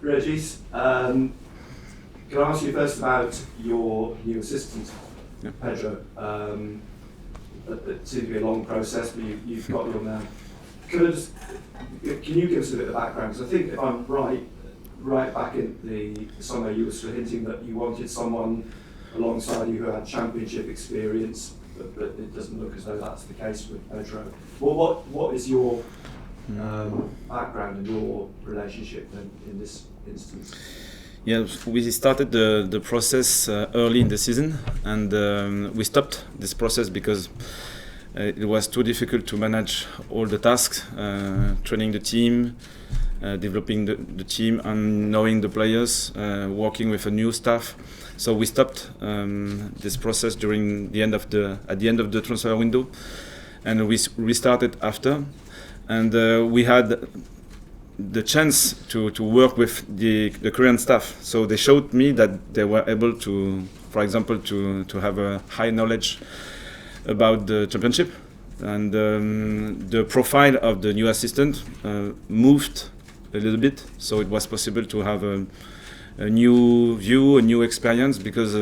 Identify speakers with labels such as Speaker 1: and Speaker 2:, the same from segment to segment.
Speaker 1: Regis, can I ask you first about your new assistant, Pedro? It seemed to be a long process, but you've got your now. Can you give us a bit of background? Because I think, if I'm right back in the summer, you were sort of hinting that you wanted someone alongside you who had championship experience, but it doesn't look as though that's the case with Pedro. Well, what is your background and your relationship then in this instance?
Speaker 2: Yeah, we started the process early in the season, and we stopped this process because it was too difficult to manage all the tasks, training the team, developing the team, and knowing the players, working with a new staff. So we stopped this process during at the end of the transfer window, and we restarted after. And we had the chance to work with the Korean staff. So they showed me that they were able to, for example, to have a high knowledge about the championship. And the profile of the new assistant moved a little bit. So it was possible to have a new view, a new experience, because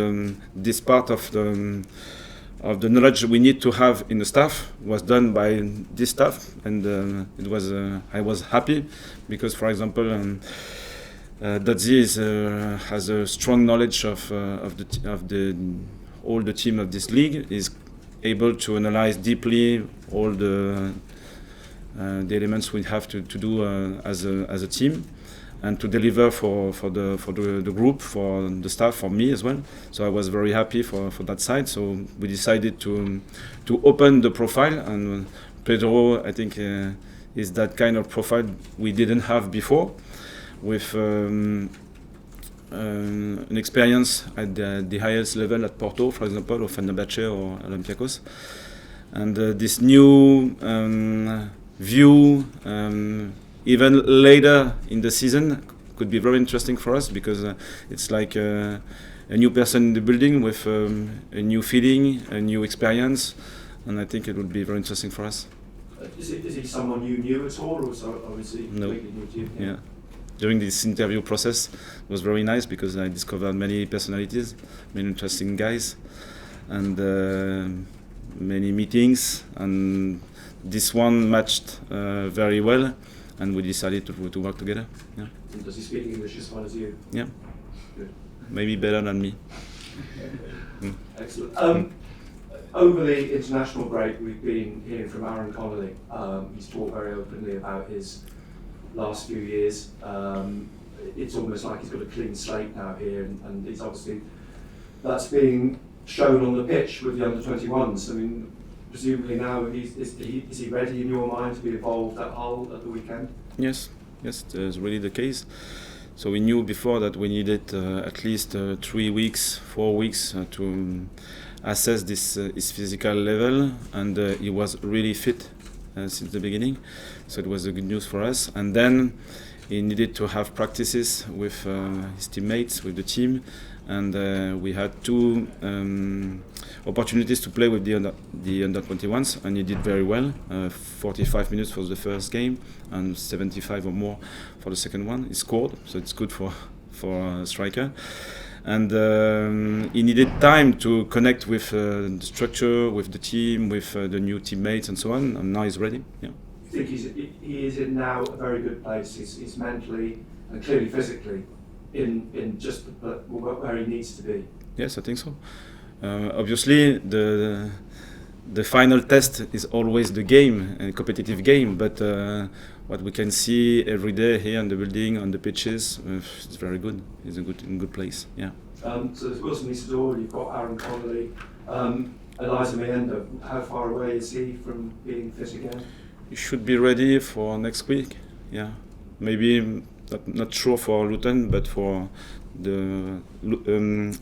Speaker 2: this part of the knowledge we need to have in the staff was done by this staff, and it was I was happy because, for example, Dodzi has a strong knowledge of all the team of this league. Is able to analyze deeply all the elements we have to do as a team, and to deliver for the group, for the staff, for me as well. So I was very happy for that side. So we decided to open the profile, and Pedro, I think, is that kind of profile we didn't have before, with an experience at the highest level at Porto, for example, or Fenerbahce or Olympiacos. And this new view, even later in the season, could be very interesting for us, because it's like a new person in the building with a new feeling, a new experience, and I think it would be very interesting for us.
Speaker 1: Is he someone you knew at all, or is he completely new to you?
Speaker 2: Yeah. During this interview process, it was very nice because I discovered many personalities, many interesting guys, and many meetings, and this one matched very well, and we decided to work together. Yeah.
Speaker 1: And does he speak English as well as you?
Speaker 2: Yeah.
Speaker 1: Good.
Speaker 2: Maybe better than me.
Speaker 1: Excellent. Over the international break, we've been hearing from Aaron Connolly. He's talked very openly about his last few years. It's almost like he's got a clean slate now here, and it's obviously that's being shown on the pitch with the under-21s. I mean, presumably now is he ready in your mind to be involved at Hull at the weekend?
Speaker 2: Yes, that's really the case. So we knew before that we needed at least 3 weeks, 4 weeks to assess his physical level, and he was really fit since the beginning. So it was a good news for us. And then he needed to have practices with his teammates, with the team, and we had 2 opportunities to play with the under-21s, and he did very well. 45 minutes for the first game and 75 or more for the second one. He scored, so it's good for a striker. And he needed time to connect with the structure, with the team, with the new teammates and so on, and now he's ready. Yeah.
Speaker 1: You think he is in now a very good place? He's mentally and clearly physically in just where he needs to be?
Speaker 2: Yes, I think so. Obviously, the final test is always the game, a competitive game, but what we can see every day here in the building, on the pitches, it's very good. It's in a good place. Yeah.
Speaker 1: So there's Wilson Isidore, you've got Aaron Connolly, Eliza Miendo. How far away is he from being fit again?
Speaker 2: He should be ready for next week. Yeah, maybe not sure for Luton, but for the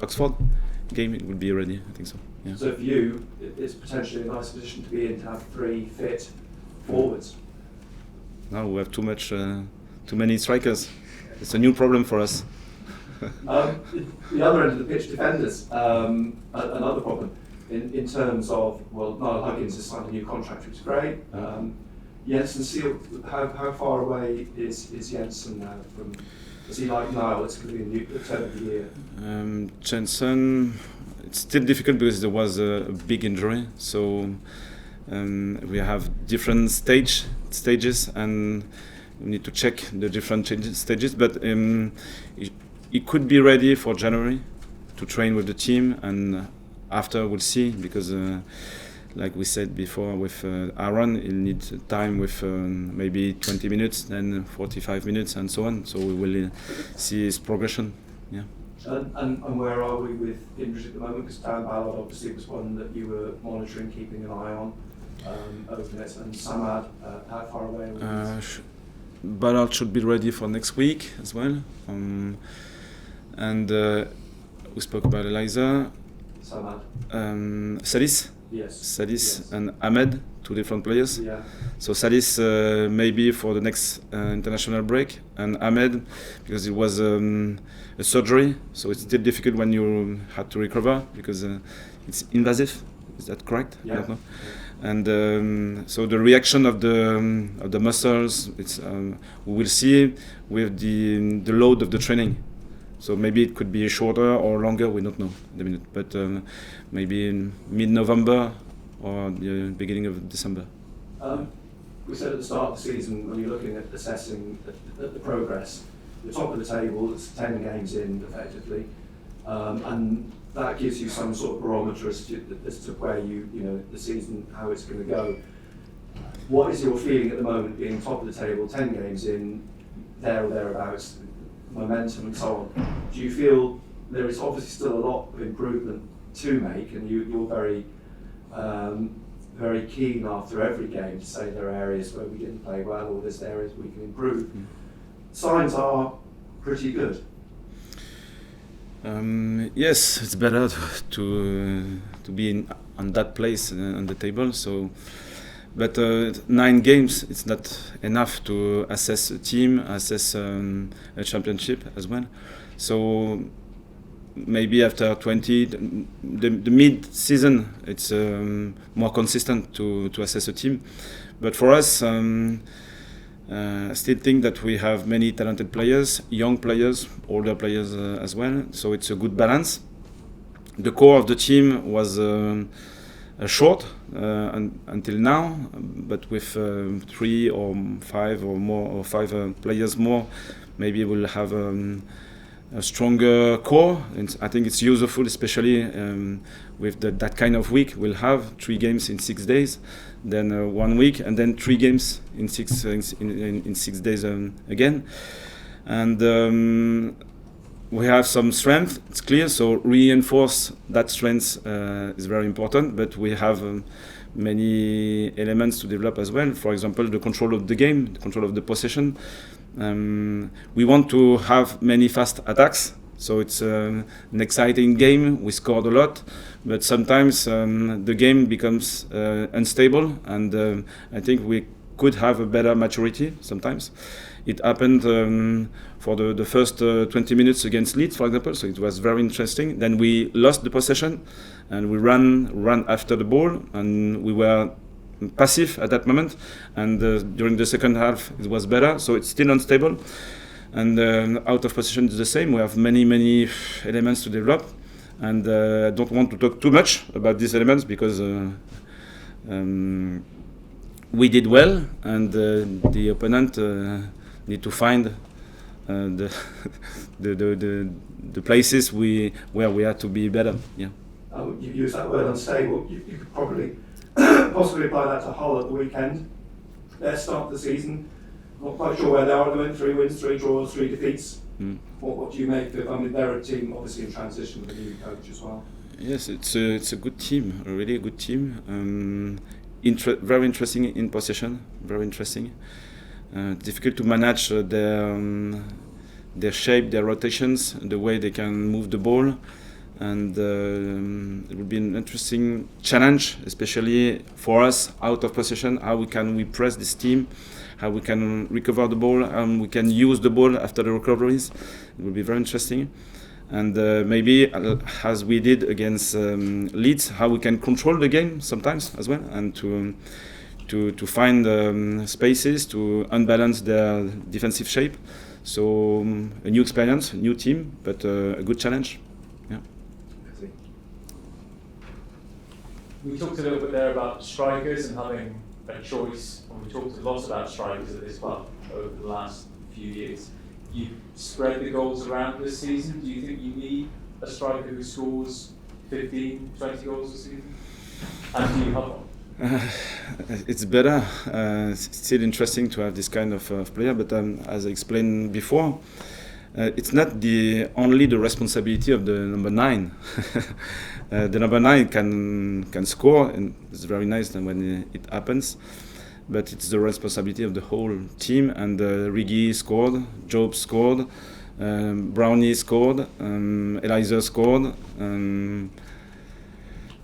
Speaker 2: Oxford game, it would be ready. I think so. Yeah.
Speaker 1: So for you, it's potentially a nice position to be in, to have 3 fit forwards.
Speaker 2: Now we have too many strikers. It's a new problem for us.
Speaker 1: The other end of the pitch, defenders, another problem in terms of, well, Niall Huggins has signed a new contract, which is great. Jensen Seal, how far away is Jensen now from Is he like Niall? It's going to be a new turn of the year.
Speaker 2: Jensen, it's still difficult because there was a big injury. So we have different stages, and we need to check the different stages. But he could be ready for January to train with the team, and after we'll see, because like we said before with Aaron, he'll need time with maybe 20 minutes, then 45 minutes, and so on. So we will see his progression. Yeah.
Speaker 1: And where are we with injuries at the moment? Because Dan Ballard obviously was one that you were monitoring, keeping an eye on over the next. And Samad, how far away are we?
Speaker 2: Ballard should be ready for next week as well. And we spoke about Eliza.
Speaker 1: Samad.
Speaker 2: Sadis.
Speaker 1: Yes.
Speaker 2: Sadis
Speaker 1: yes.
Speaker 2: and Ahmed, two different players.
Speaker 1: Yeah.
Speaker 2: So Sadis maybe for the next international break, and Ahmed because it was a surgery, so it's still difficult when you had to recover because it's invasive. Is that correct?
Speaker 1: Yeah.
Speaker 2: I don't know. And so the reaction of the muscles, it's we will see with the load of the training. So maybe it could be shorter or longer, we don't know at the minute. But maybe in mid-November or the beginning of December.
Speaker 1: We said at the start of the season, when you're looking at assessing the progress, the top of the table, it's 10 games in effectively, and that gives you some sort of barometer as to where you know the season, how it's going to go. What is your feeling at the moment, being top of the table, 10 games in, there or thereabouts, momentum and so on? Do you feel there is obviously still a lot of improvement to make, and you're very very keen after every game to say there are areas where we didn't play well or there's areas we can improve. Signs are pretty good.
Speaker 2: Yes, it's better to be on that place on the table. So, but 9 games, it's not enough to assess a team, assess a championship as well. So maybe after 20, the mid-season, it's more consistent to assess a team. But for us, I still think that we have many talented players, young players, older players as well. So it's a good balance. The core of the team was short until now, but with 3 or 5 or more, or 5 players more, maybe we'll have a stronger core. And I think it's useful, especially with that kind of week. We'll have 3 games in 6 days, then 1 week, and then 3 games in 6 days again. And we have some strength, it's clear, so reinforce that strength is very important, but we have many elements to develop as well. For example, the control of the game, the control of the possession. We want to have many fast attacks, so it's an exciting game. We scored a lot, but sometimes the game becomes unstable, and I think we could have a better maturity sometimes. It happened for the first 20 minutes against Leeds, for example, so it was very interesting. Then we lost the possession, and we ran after the ball, and we were passive at that moment, and during the second half it was better, so it's still unstable. And out of position is the same. We have many elements to develop, and I don't want to talk too much about these elements because we did well, and the opponent need to find the places where we had to be better. Yeah.
Speaker 1: You use that word unstable. You could probably possibly apply that to Hull at the weekend. Their start of the season, not quite sure where they are at the moment. 3 wins, 3 draws, 3 defeats. What do you make of? I mean, they're a team obviously in transition with a new coach as well.
Speaker 2: Yes, it's a good team, a really good team. Very interesting in possession, very interesting. Difficult to manage their shape, their rotations, the way they can move the ball. And it will be an interesting challenge, especially for us out of possession. How can we press this team? How we can recover the ball? We can use the ball after the recoveries. It will be very interesting. And maybe, as we did against Leeds, how we can control the game sometimes as well, and to find spaces to unbalance their defensive shape. So a new experience, a new team, but a good challenge. Yeah.
Speaker 3: We talked a little bit there about strikers and having a choice, and we talked a lot about strikers at this club over the last few years. You spread the goals around this season. Do you think you need a striker who scores 15, 20 goals a season? And do you have one?
Speaker 2: It's better. It's still interesting to have this kind of player, but as I explained before, it's not only the responsibility of the number 9. The number 9 can score, and it's very nice when it happens. But it's the responsibility of the whole team. And Rigi scored, Job scored, Brownie scored, Eliza scored,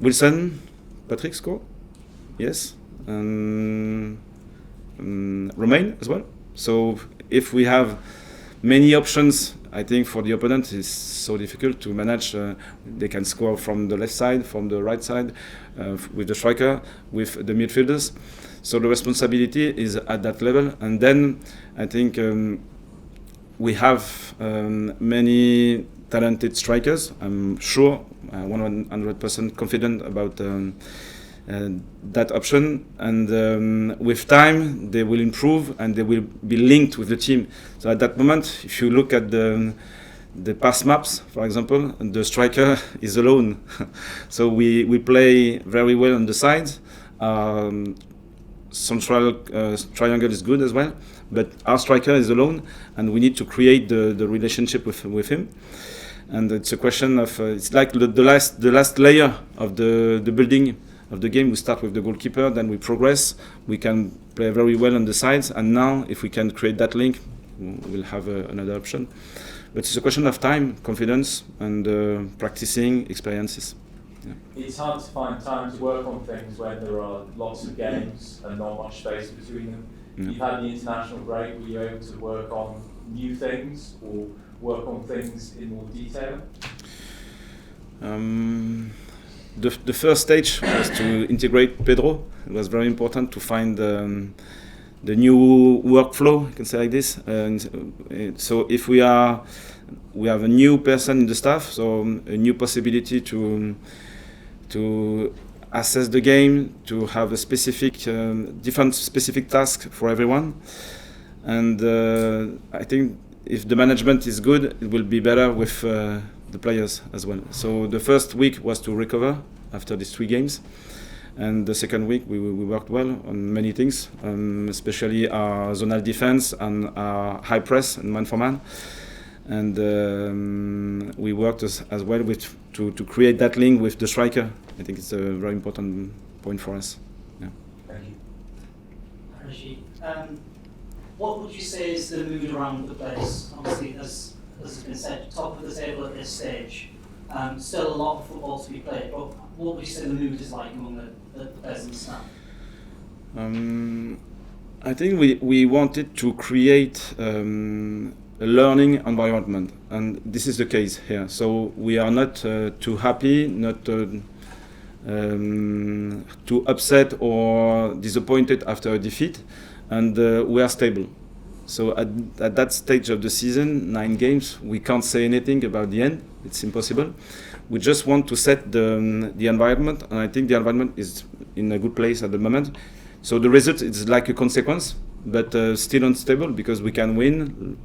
Speaker 2: Wilson, Patrick scored. Yes, Romain as well. So if we have many options, I think for the opponent it's so difficult to manage. They can score from the left side, from the right side, with the striker, with the midfielders. So the responsibility is at that level. And then I think we have many talented strikers. I'm sure, 100% confident about that option, and with time they will improve and they will be linked with the team. So at that moment, if you look at the pass maps, for example, the striker is alone. So we play very well on the sides. Central triangle is good as well, but our striker is alone, and we need to create the relationship with him. And it's a question of it's like the last layer of the building of the game. We start with the goalkeeper, then we progress. We can play very well on the sides, and now if we can create that link, we'll have another option. But it's a question of time, confidence, and practicing experiences. Yeah.
Speaker 3: It's hard to find time to work on things when there are lots of games and not much space between them. Yeah. You've had the international break. Were you able to work on new things or work on things in more detail?
Speaker 2: The first stage was to integrate Pedro. It was very important to find the new workflow, you can say like this. And so if we have a new person in the staff, so a new possibility to assess the game, to have a different specific task for everyone. And I think if the management is good, it will be better with the players as well. So the first week was to recover after these 3 games, and the second week we worked well on many things, especially our zonal defense and our high press and man for man, and we worked as well to create that link with the striker. I think it's a very important point for us. Yeah.
Speaker 3: Thank you.
Speaker 4: Rashid, what would you say is the mood around the place? Obviously, as has been said, top of the table at this stage. Still a lot of football to be played, but what would you say the mood is like among the players and staff?
Speaker 2: I think we wanted to create a learning environment, and this is the case here. So we are not too happy, not too upset or disappointed after a defeat, and we are stable. So at that stage of the season, 9 games, we can't say anything about the end. It's impossible. We just want to set the environment, and I think the environment is in a good place at the moment. So the result is like a consequence, but still unstable, because we can win,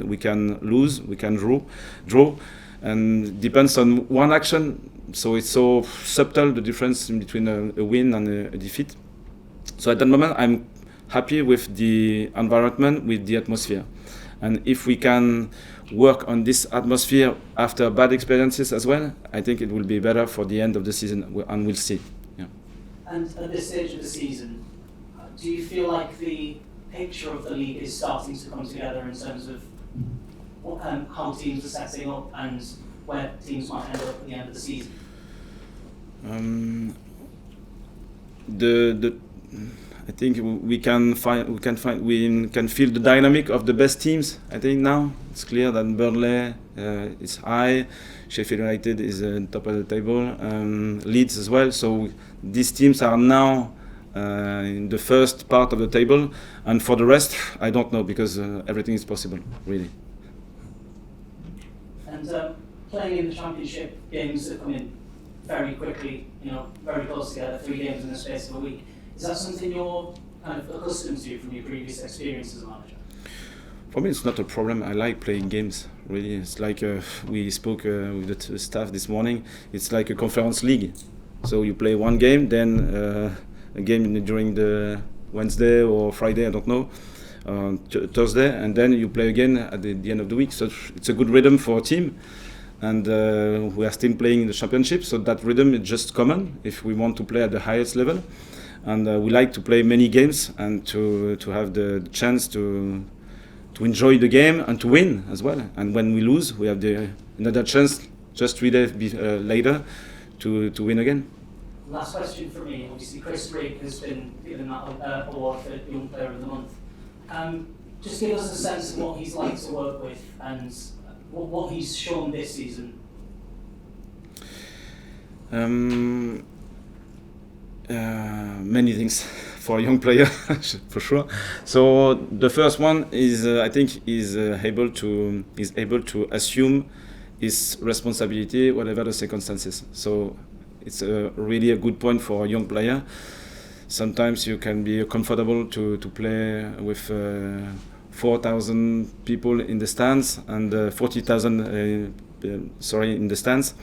Speaker 2: we can lose, we can draw, and depends on one action. So it's so subtle, the difference in between a win and a defeat. So at that moment, I'm happy with the environment, with the atmosphere. And if we can work on this atmosphere after bad experiences as well, I think it will be better for the end of the season, and we'll see. Yeah.
Speaker 4: And at this stage of the season, do you feel like the picture of the league is starting to come together in terms of how teams are setting up and where teams might end up at the end of the season?
Speaker 2: I think we can feel the dynamic of the best teams. I think now it's clear that Burnley is high, Sheffield United is top of the table, Leeds as well. So these teams are now in the first part of the table, and for the rest, I don't know, because everything is possible, really.
Speaker 4: And playing in the championship, games that come in very quickly, very close together, 3 games in the space of a week. Is that something you're kind of accustomed to from your previous experience as a manager?
Speaker 2: For me, it's not a problem. I like playing games, really. It's like we spoke with the staff this morning. It's like a conference league. So you play one game, then a game during the Wednesday or Friday, I don't know, Thursday, and then you play again at the end of the week. So it's a good rhythm for a team. And we are still playing the championship, so that rhythm is just common if we want to play at the highest level. And we like to play many games and to have the chance to enjoy the game and to win as well. And when we lose, we have another chance just 3 days later to win again.
Speaker 4: Last question for me. Obviously, Chris Rigg has been given that award for Young Player of the Month. Just give us a sense of what he's like to work with and what he's shown this season.
Speaker 2: Many things for a young player, for sure. So the first one is, I think, is able to assume his responsibility, whatever the circumstances. So it's really a good point for a young player. Sometimes you can be comfortable to play with 4,000 people in the stands and 40,000 in the stands,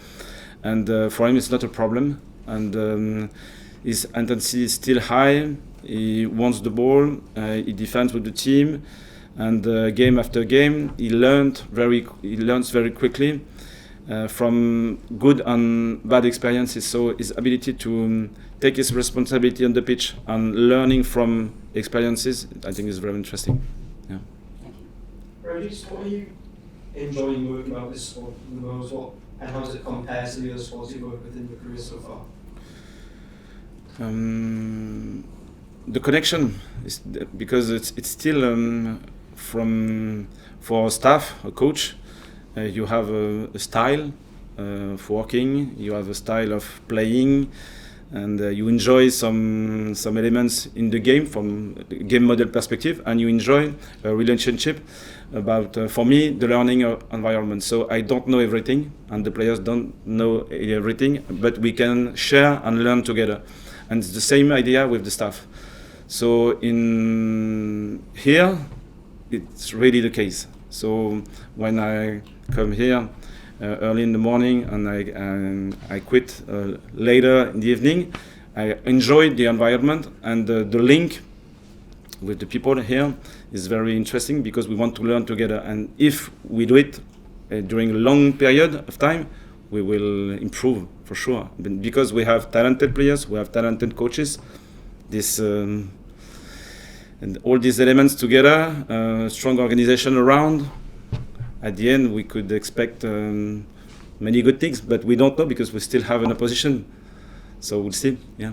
Speaker 2: and for him it's not a problem. And his intensity is still high. He wants the ball. He defends with the team, and game after game, he learns very quickly from good and bad experiences. So his ability to take his responsibility on the pitch and learning from experiences, I think, is very interesting. Yeah.
Speaker 5: Regis, what are you enjoying working about this sport the most? And how does it compare to the other sports you've worked with in your career so far?
Speaker 2: The connection is because it's still for staff, a coach, you have a style of working, you have a style of playing, and you enjoy some elements in the game from the game model perspective, and you enjoy a relationship about, for me, the learning environment. So I don't know everything, and the players don't know everything, but we can share and learn together. And it's the same idea with the staff. So in here, it's really the case. So when I come here early in the morning and I quit later in the evening, I enjoy the environment, and the link with the people here is very interesting because we want to learn together. And if we do it during a long period of time, we will improve for sure. Because we have talented players, we have talented coaches, this and all these elements together, strong organization around. At the end, we could expect many good things, but we don't know because we still have an opposition. So we'll see. Yeah.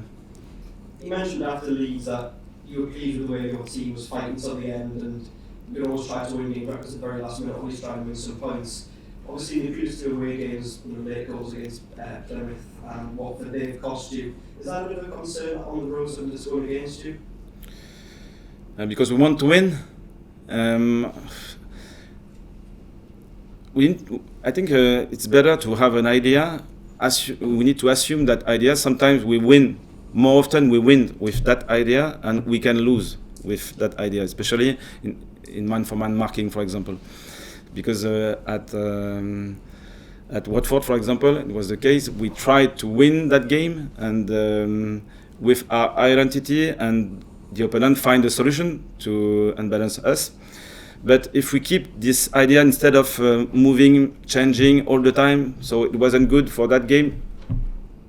Speaker 5: You mentioned after Leeds that you were pleased with the way your team was fighting till the end, and you could always try to win games at the very last minute, always try and win some points. Obviously, in the previous 2 away games, late goals against Plymouth and Watford, they've cost you. Is that a bit of a concern on the road, something that's going against you?
Speaker 2: Because we want to win. I think it's better to have an idea. We need to assume that idea. Sometimes we win. More often we win with that idea, and we can lose with that idea, especially in man-for-man marking, for example. Because at Watford, for example, it was the case. We tried to win that game, and with our identity, and the opponent find a solution to unbalance us. But if we keep this idea instead of moving, changing all the time, so it wasn't good for that game.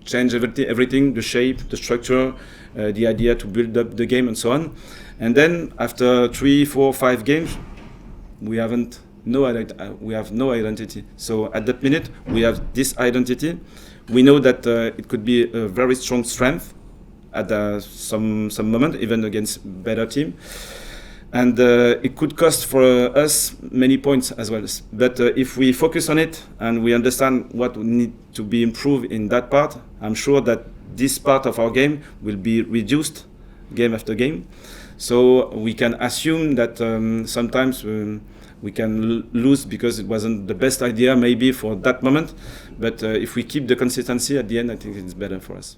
Speaker 2: Change everything, the shape, the structure, the idea to build up the game, and so on. And then after 3, 4, 5 games, we have no identity. So at that minute, we have this identity. We know that it could be a very strong strength at some moment, even against better team. And it could cost for us many points as well. But if we focus on it and we understand what we need to be improved in that part, I'm sure that this part of our game will be reduced, game after game. So we can assume that sometimes we can lose because it wasn't the best idea maybe for that moment. But if we keep the consistency at the end, I think it's better for us.